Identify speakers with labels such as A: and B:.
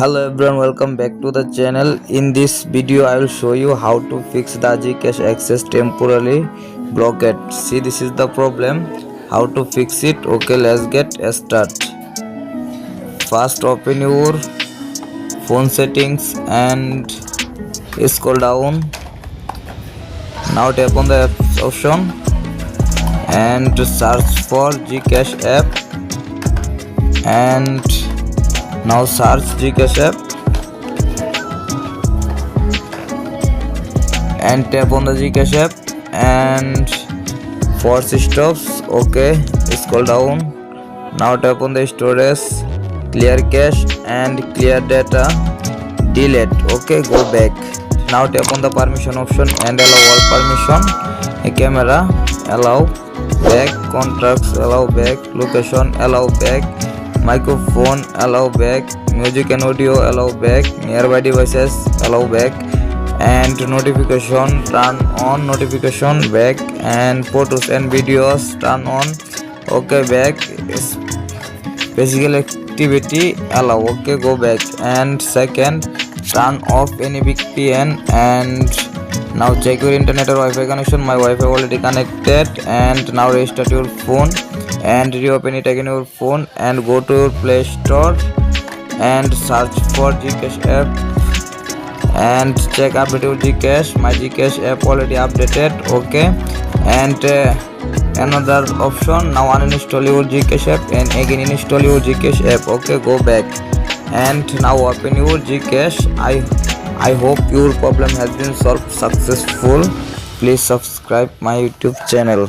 A: Hello everyone, welcome back to the channel. In this video I will show you how to fix the GCash access temporarily blocked. See, this is the problem, how to fix it. Okay, let's get started. First open your phone settings and scroll down. Now tap on the apps option and search for GCash app, and now search GCash app and tap on the GCash app and force stops. Okay, scroll down. Now tap on the storage, clear cache and clear data, delete. Okay, go back. Now tap on the permission option and allow all permission. A camera, allow back. Contacts, allow back. Location, allow back. Microphone, allow back. Music and audio, allow back. Nearby devices, allow back. And notification, turn on. Notification, back. And photos and videos, turn on. Okay, back. Physical activity, allow. Okay, go back. And second, turn off any VPN. And now check your internet or Wi-Fi connection. My Wi-Fi already connected. And now restart your phone and reopen it again your phone and go to your Play Store and search for GCash app and check update your GCash. My GCash app already updated. Okay, and another option, now uninstall your GCash app and again install your GCash app. Okay, go back and now open your GCash. I hope your problem has been solved successful. Please subscribe my YouTube channel.